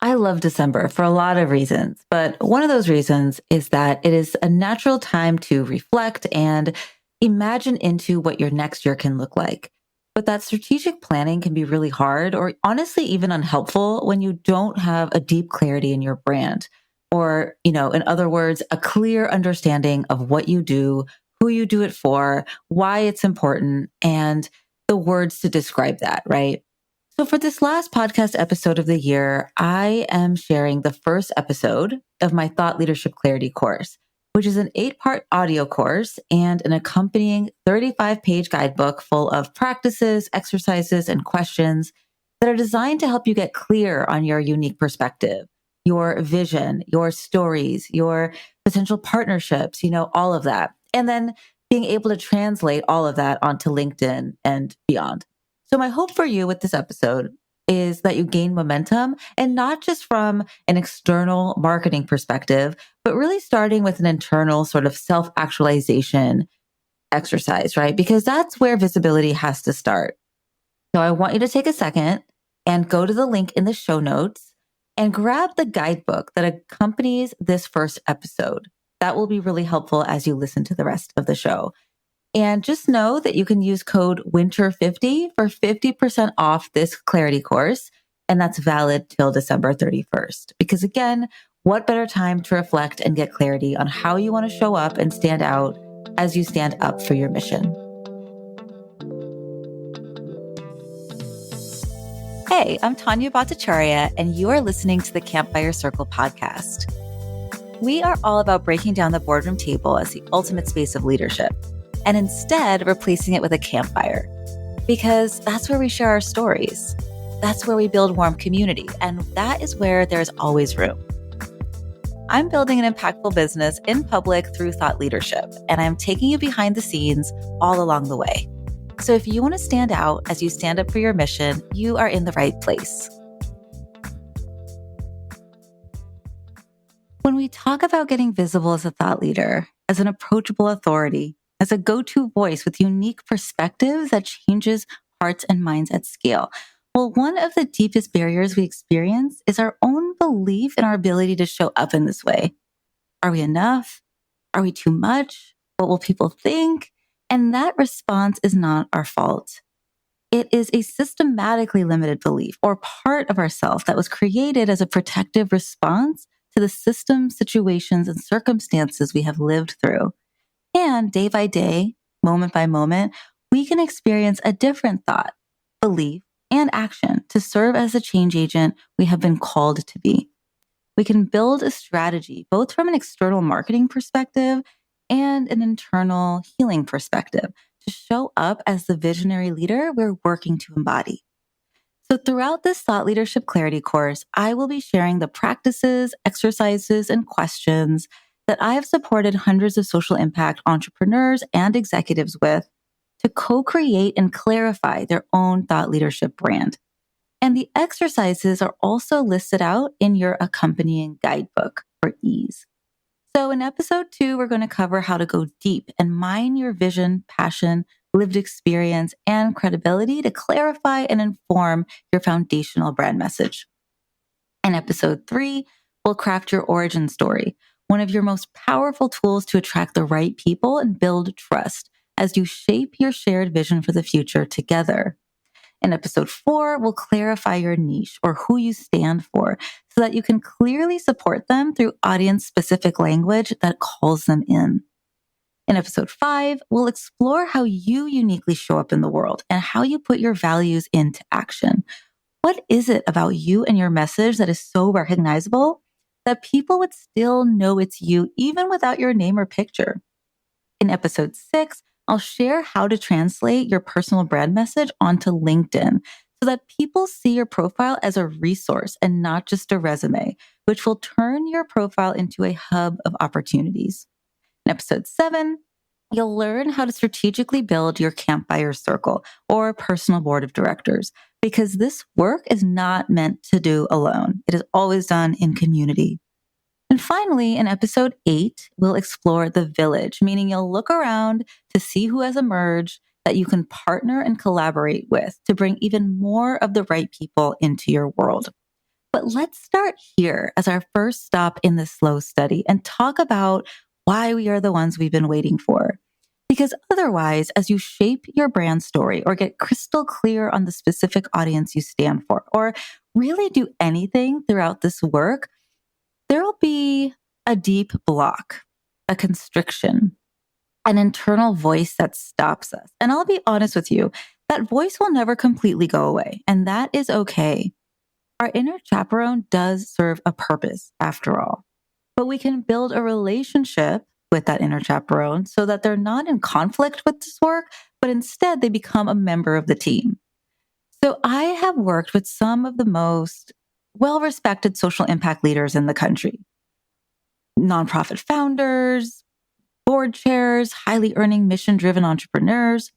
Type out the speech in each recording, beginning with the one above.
I love December for a lot of reasons, but one of those reasons is that it is a natural time to reflect and imagine into what your next year can look like. But that strategic planning can be really hard or honestly even unhelpful when you don't have a deep clarity in your brand. Or, in other words, a clear understanding of what you do, who you do it for, why it's important, and the words to describe that, right? So, for this last podcast episode of the year, I am sharing the first episode of my Thought Leadership Clarity course, which is an 8-part audio course and an accompanying 35-page guidebook full of practices, exercises, and questions that are designed to help you get clear on your unique perspective, your vision, your stories, your potential partnerships, all of that. And then being able to translate all of that onto LinkedIn and beyond. So, my hope for you with this episode is that you gain momentum and not just from an external marketing perspective, but really starting with an internal sort of self actualization exercise, right? Because that's where visibility has to start. So, I want you to take a second and go to the link in the show notes and grab the guidebook that accompanies this first episode. That will be really helpful as you listen to the rest of the show. And just know that you can use code WINTER50 for 50% off this clarity course. And that's valid till December 31st. Because again, what better time to reflect and get clarity on how you want to show up and stand out as you stand up for your mission. Hey, I'm Tanya Bhattacharya, and you are listening to the Campfire Circle podcast. We are all about breaking down the boardroom table as the ultimate space of leadership, and instead replacing it with a campfire. Because that's where we share our stories. That's where we build warm community, and that is where there's always room. I'm building an impactful business in public through thought leadership, and I'm taking you behind the scenes all along the way. So if you want to stand out as you stand up for your mission, you are in the right place. When we talk about getting visible as a thought leader, as an approachable authority, as a go-to voice with unique perspectives that changes hearts and minds at scale, well, one of the deepest barriers we experience is our own belief in our ability to show up in this way. Are we enough? Are we too much? What will people think? And that response is not our fault. It is a systematically limited belief or part of ourself that was created as a protective response to the systems, situations, and circumstances we have lived through. And day by day, moment by moment, we can experience a different thought, belief, and action to serve as the change agent we have been called to be. We can build a strategy, both from an external marketing perspective and an internal healing perspective, to show up as the visionary leader we're working to embody. So throughout this Thought Leadership Clarity course, I will be sharing the practices, exercises, and questions that I have supported hundreds of social impact entrepreneurs and executives with to co-create and clarify their own thought leadership brand. And the exercises are also listed out in your accompanying guidebook for ease. So in episode 2, we're going to cover how to go deep and mine your vision, passion, lived experience, and credibility to clarify and inform your foundational brand message. In episode 3, we'll craft your origin story, one of your most powerful tools to attract the right people and build trust as you shape your shared vision for the future together. In episode 4, we'll clarify your niche or who you stand for so that you can clearly support them through audience-specific language that calls them in. In episode 5, we'll explore how you uniquely show up in the world and how you put your values into action. What is it about you and your message that is so recognizable that people would still know it's you even without your name or picture? In episode 6, I'll share how to translate your personal brand message onto LinkedIn so that people see your profile as a resource and not just a resume, which will turn your profile into a hub of opportunities. In episode 7, you'll learn how to strategically build your Campfire circle or personal board of directors, because this work is not meant to do alone. It is always done in community. And finally, in episode 8, we'll explore the village, meaning you'll look around to see who has emerged that you can partner and collaborate with to bring even more of the right people into your world. But let's start here as our first stop in this slow study and talk about why we are the ones we've been waiting for. Because otherwise, as you shape your brand story or get crystal clear on the specific audience you stand for, or really do anything throughout this work, there'll be a deep block, a constriction, an internal voice that stops us. And I'll be honest with you, that voice will never completely go away, and that is okay. Our inner chaperone does serve a purpose after all, but we can build a relationship with that inner chaperone so that they're not in conflict with this work, but instead they become a member of the team. So I have worked with some of the most well respected social impact leaders in the country, nonprofit founders, board chairs, highly earning mission driven entrepreneurs.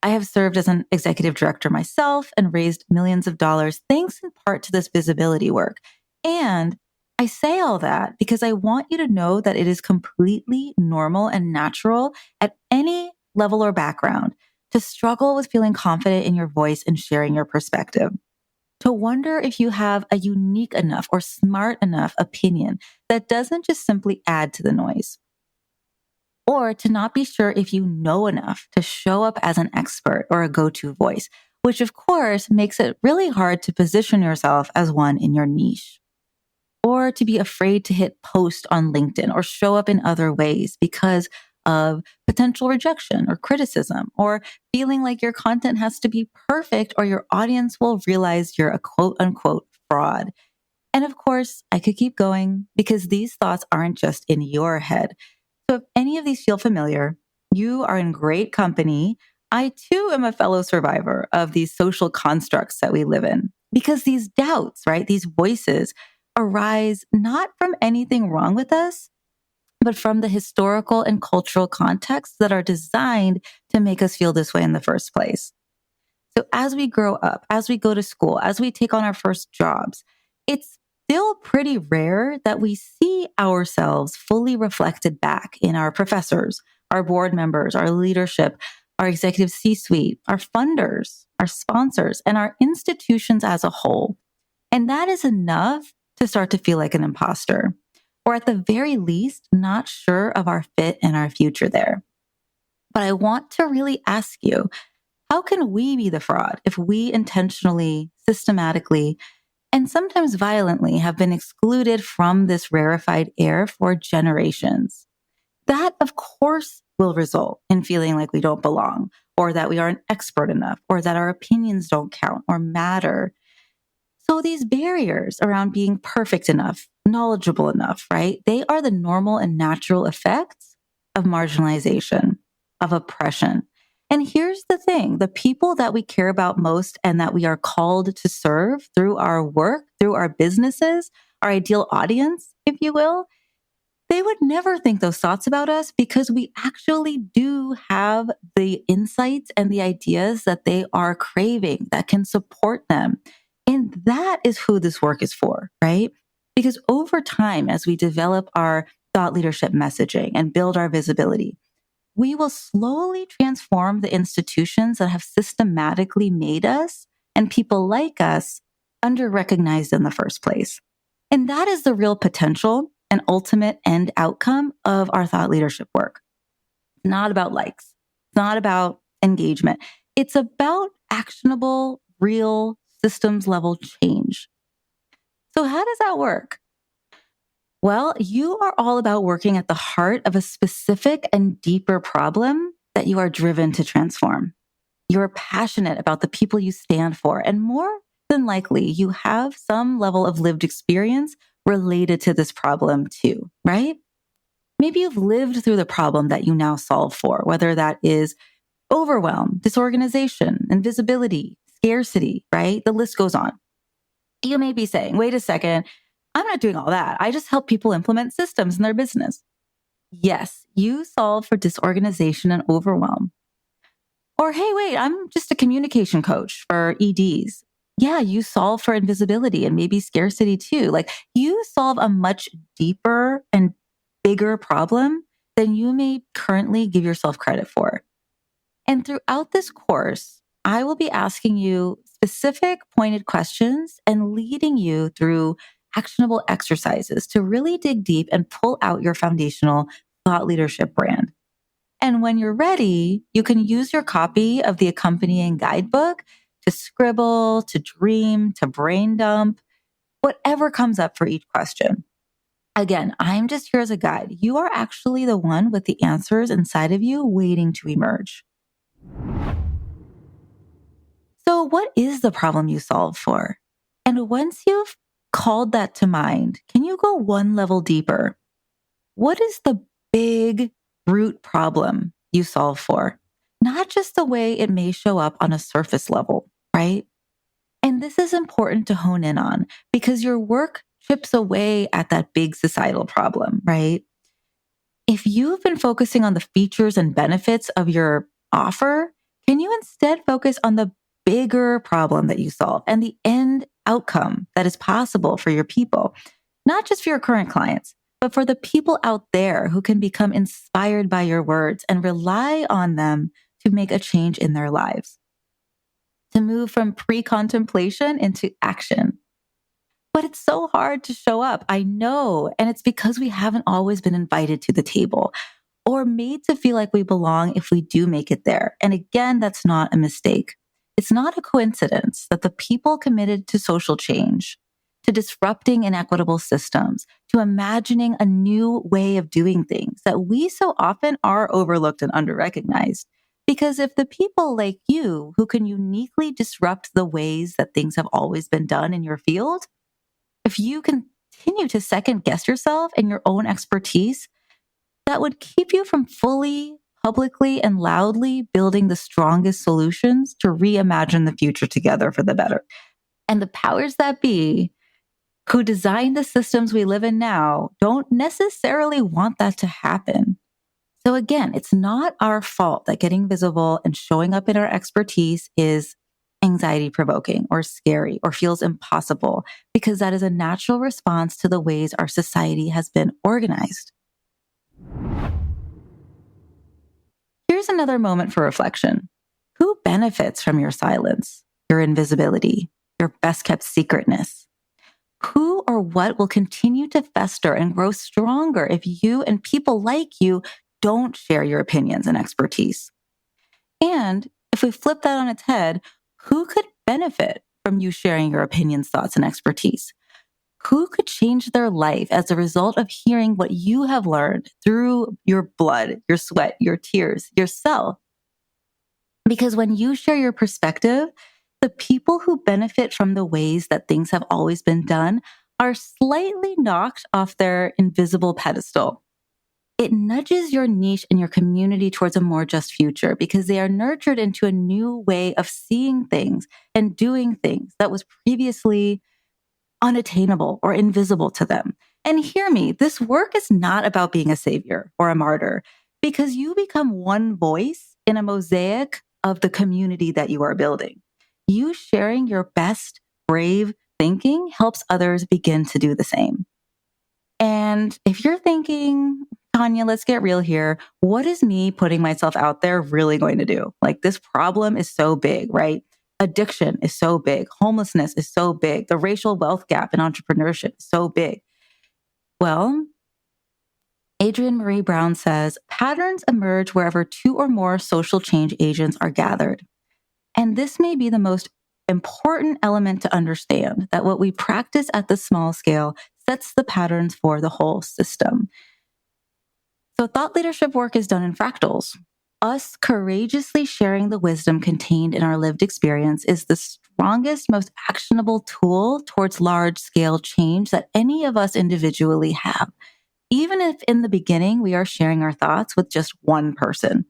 I have served as an executive director myself and raised millions of dollars thanks in part to this visibility work. And I say all that because I want you to know that it is completely normal and natural at any level or background to struggle with feeling confident in your voice and sharing your perspective. To wonder if you have a unique enough or smart enough opinion that doesn't just simply add to the noise, or to not be sure if you know enough to show up as an expert or a go-to voice, which of course makes it really hard to position yourself as one in your niche, or to be afraid to hit post on LinkedIn or show up in other ways because of potential rejection or criticism, or feeling like your content has to be perfect or your audience will realize you're a quote unquote fraud. And of course, I could keep going because these thoughts aren't just in your head. So if any of these feel familiar, you are in great company. I too am a fellow survivor of these social constructs that we live in, because these doubts, right? These voices arise not from anything wrong with us, but from the historical and cultural contexts that are designed to make us feel this way in the first place. So as we grow up, as we go to school, as we take on our first jobs, it's still pretty rare that we see ourselves fully reflected back in our professors, our board members, our leadership, our executive C-suite, our funders, our sponsors, and our institutions as a whole. And that is enough to start to feel like an imposter, or at the very least, not sure of our fit and our future there. But I want to really ask you, how can we be the fraud if we intentionally, systematically, and sometimes violently have been excluded from this rarefied air for generations? That, of course, will result in feeling like we don't belong, or that we aren't expert enough, or that our opinions don't count or matter. So these barriers around being perfect enough, knowledgeable enough, right? They are the normal and natural effects of marginalization, of oppression. And here's the thing, the people that we care about most and that we are called to serve through our work, through our businesses, our ideal audience, if you will, they would never think those thoughts about us because we actually do have the insights and the ideas that they are craving that can support them. And that is who this work is for, right? Because over time, as we develop our thought leadership messaging and build our visibility, we will slowly transform the institutions that have systematically made us and people like us under-recognized in the first place. And that is the real potential and ultimate end outcome of our thought leadership work. It's not about likes. It's not about engagement. It's about actionable, real systems level change. So how does that work? Well, you are all about working at the heart of a specific and deeper problem that you are driven to transform. You're passionate about the people you stand for, and more than likely, you have some level of lived experience related to this problem too, right? Maybe you've lived through the problem that you now solve for, whether that is overwhelm, disorganization, invisibility, scarcity, right? The list goes on. You may be saying, wait a second, I'm not doing all that. I just help people implement systems in their business. Yes, you solve for disorganization and overwhelm. Or, hey, wait, I'm just a communication coach for EDs. Yeah, you solve for invisibility and maybe scarcity too. Like you solve a much deeper and bigger problem than you may currently give yourself credit for. And throughout this course, I will be asking you specific, pointed questions and leading you through actionable exercises to really dig deep and pull out your foundational thought leadership brand. And when you're ready, you can use your copy of the accompanying guidebook to scribble, to dream, to brain dump, whatever comes up for each question. Again, I'm just here as a guide. You are actually the one with the answers inside of you waiting to emerge. So, what is the problem you solve for? And once you've called that to mind, can you go one level deeper? What is the big root problem you solve for? Not just the way it may show up on a surface level, right? And this is important to hone in on because your work chips away at that big societal problem, right? If you've been focusing on the features and benefits of your offer, can you instead focus on the bigger problem that you solve and the end outcome that is possible for your people, not just for your current clients, but for the people out there who can become inspired by your words and rely on them to make a change in their lives, to move from pre-contemplation into action. But it's so hard to show up. I know. And it's because we haven't always been invited to the table or made to feel like we belong if we do make it there. And again, that's not a mistake. It's not a coincidence that the people committed to social change, to disrupting inequitable systems, to imagining a new way of doing things that we so often are overlooked and underrecognized. Because if the people like you who can uniquely disrupt the ways that things have always been done in your field, if you continue to second guess yourself and your own expertise, that would keep you from fully, publicly, and loudly building the strongest solutions to reimagine the future together for the better. And the powers that be who design the systems we live in now don't necessarily want that to happen. So again, it's not our fault that getting visible and showing up in our expertise is anxiety provoking or scary or feels impossible, because that is a natural response to the ways our society has been organized. Here's another moment for reflection. Who benefits from your silence, your invisibility, your best kept secretness? Who or what will continue to fester and grow stronger if you and people like you don't share your opinions and expertise? And if we flip that on its head, who could benefit from you sharing your opinions, thoughts, and expertise? Who could change their life as a result of hearing what you have learned through your blood, your sweat, your tears, yourself? Because when you share your perspective, the people who benefit from the ways that things have always been done are slightly knocked off their invisible pedestal. It nudges your niche and your community towards a more just future because they are nurtured into a new way of seeing things and doing things that was previously unattainable or invisible to them. And hear me, this work is not about being a savior or a martyr, because you become one voice in a mosaic of the community that you are building. You sharing your best, brave thinking helps others begin to do the same. And if you're thinking, Tanya, let's get real here. What is me putting myself out there really going to do? Like, this problem is so big, right? Addiction is so big. Homelessness is so big. The racial wealth gap in entrepreneurship is so big. Well, Adrienne Marie Brown says, patterns emerge wherever two or more social change agents are gathered. And this may be the most important element to understand, that what we practice at the small scale sets the patterns for the whole system. So thought leadership work is done in fractals. Us courageously sharing the wisdom contained in our lived experience is the strongest, most actionable tool towards large-scale change that any of us individually have, even if in the beginning we are sharing our thoughts with just one person.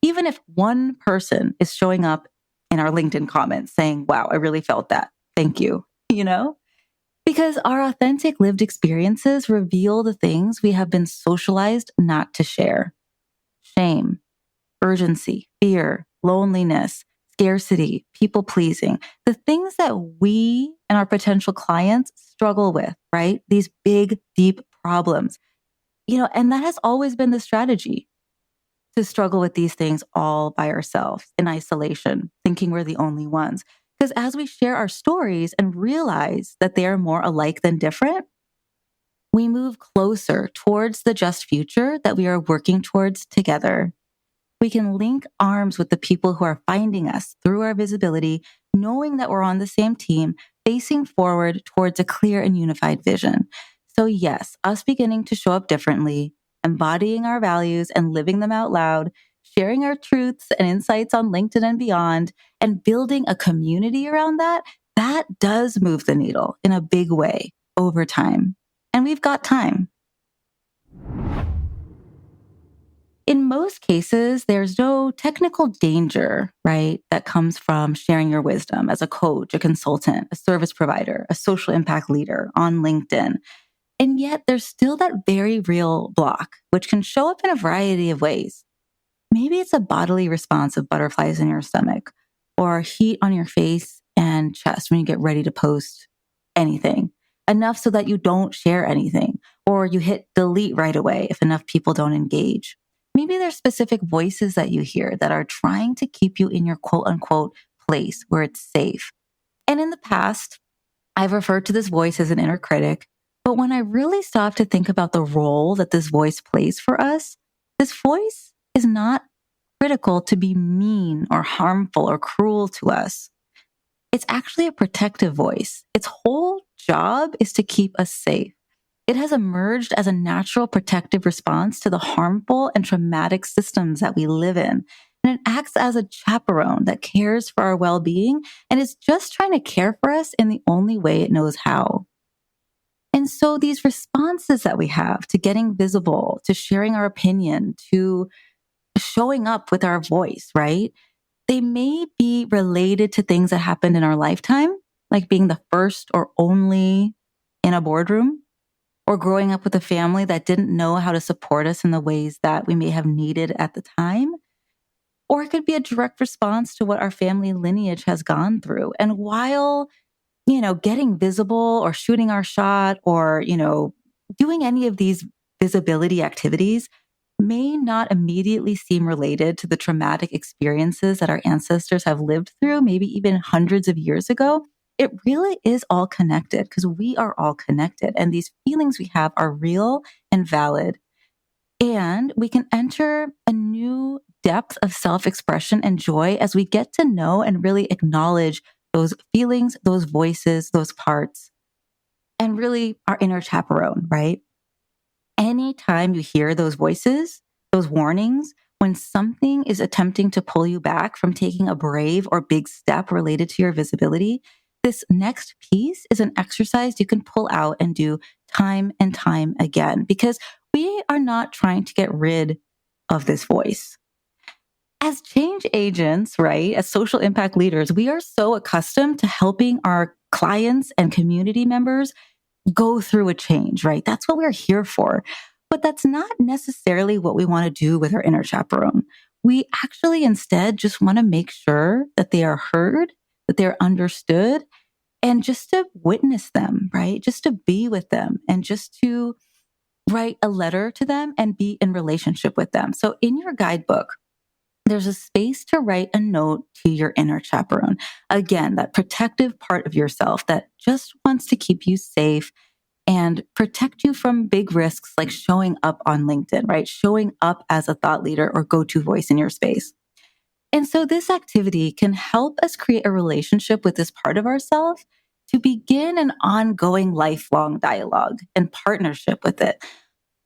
Even if one person is showing up in our LinkedIn comments saying, wow, I really felt that. Thank you. Because our authentic lived experiences reveal the things we have been socialized not to share. Shame, urgency, fear, loneliness, scarcity, people pleasing, the things that we and our potential clients struggle with, right? These big, deep problems, and that has always been the strategy, to struggle with these things all by ourselves in isolation, thinking we're the only ones. Because as we share our stories and realize that they are more alike than different, we move closer towards the just future that we are working towards together. We can link arms with the people who are finding us through our visibility, knowing that we're on the same team, facing forward towards a clear and unified vision. So, yes, us beginning to show up differently, embodying our values and living them out loud, sharing our truths and insights on LinkedIn and beyond, and building a community around that, that does move the needle in a big way over time. And we've got time. In most cases, there's no technical danger, right, that comes from sharing your wisdom as a coach, a consultant, a service provider, a social impact leader on LinkedIn. And yet there's still that very real block, which can show up in a variety of ways. Maybe it's a bodily response of butterflies in your stomach or heat on your face and chest when you get ready to post anything, enough so that you don't share anything, or you hit delete right away if enough people don't engage. Maybe there's specific voices that you hear that are trying to keep you in your quote unquote place where it's safe. And in the past, I've referred to this voice as an inner critic. But when I really stop to think about the role that this voice plays for us, this voice is not critical to be mean or harmful or cruel to us. It's actually a protective voice. Its whole job is to keep us safe. It has emerged as a natural protective response to the harmful and traumatic systems that we live in. And it acts as a chaperone that cares for our well-being and is just trying to care for us in the only way it knows how. And so these responses that we have to getting visible, to sharing our opinion, to showing up with our voice, right? They may be related to things that happened in our lifetime, like being the first or only in a boardroom, or growing up with a family that didn't know how to support us in the ways that we may have needed at the time. Or it could be a direct response to what our family lineage has gone through. And while getting visible or shooting our shot or, doing any of these visibility activities may not immediately seem related to the traumatic experiences that our ancestors have lived through, maybe even hundreds of years ago, it really is all connected because we are all connected. And these feelings we have are real and valid. And we can enter a new depth of self-expression and joy as we get to know and really acknowledge those feelings, those voices, those parts, and really our inner chaperone, right? Anytime you hear those voices, those warnings, when something is attempting to pull you back from taking a brave or big step related to your visibility, this next piece is an exercise you can pull out and do time and time again, because we are not trying to get rid of this voice. As change agents, right, as social impact leaders, we are so accustomed to helping our clients and community members go through a change, right? That's what we're here for. But that's not necessarily what we want to do with our inner chaperone. We actually instead just want to make sure that they are heard, that they're understood, and just to witness them, right? Just to be with them and just to write a letter to them and be in relationship with them. So in your guidebook, there's a space to write a note to your inner chaperone. Again, that protective part of yourself that just wants to keep you safe and protect you from big risks like showing up on LinkedIn, right? Showing up as a thought leader or go-to voice in your space. And so this activity can help us create a relationship with this part of ourselves to begin an ongoing lifelong dialogue and partnership with it.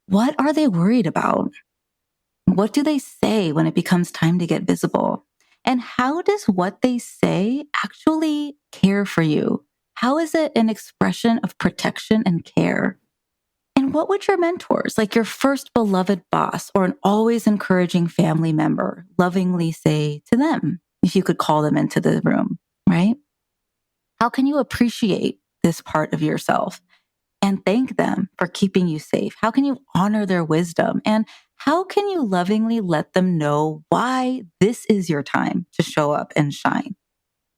What are they worried about? What do they say when it becomes time to get visible? And how does what they say actually care for you? How is it an expression of protection and care? And what would your mentors, like your first beloved boss or an always encouraging family member, lovingly say to them if you could call them into the room, right? How can you appreciate this part of yourself and thank them for keeping you safe? How can you honor their wisdom? And how can you lovingly let them know why this is your time to show up and shine?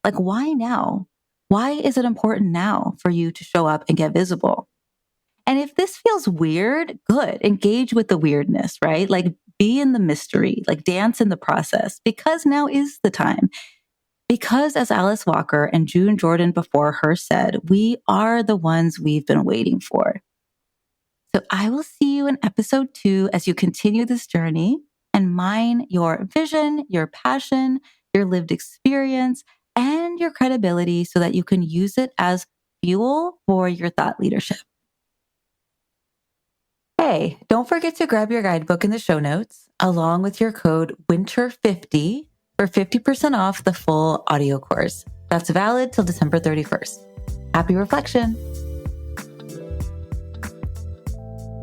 Like, why now? Why is it important now for you to show up and get visible? And if this feels weird, good. Engage with the weirdness, right? Like, be in the mystery, like dance in the process, because now is the time. Because as Alice Walker and June Jordan before her said, we are the ones we've been waiting for. So I will see you in episode 2 as you continue this journey and mine your vision, your passion, your lived experience, and your credibility so that you can use it as fuel for your thought leadership. Hey, don't forget to grab your guidebook in the show notes along with your code WINTER50 for 50% off the full audio course. That's valid till December 31st. Happy reflection.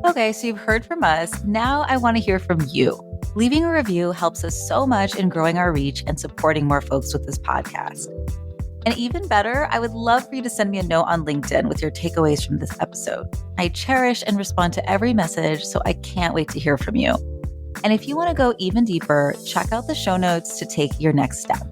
Okay, so you've heard from us. Now I want to hear from you. Leaving a review helps us so much in growing our reach and supporting more folks with this podcast. And even better, I would love for you to send me a note on LinkedIn with your takeaways from this episode. I cherish and respond to every message, so I can't wait to hear from you. And if you want to go even deeper, check out the show notes to take your next step.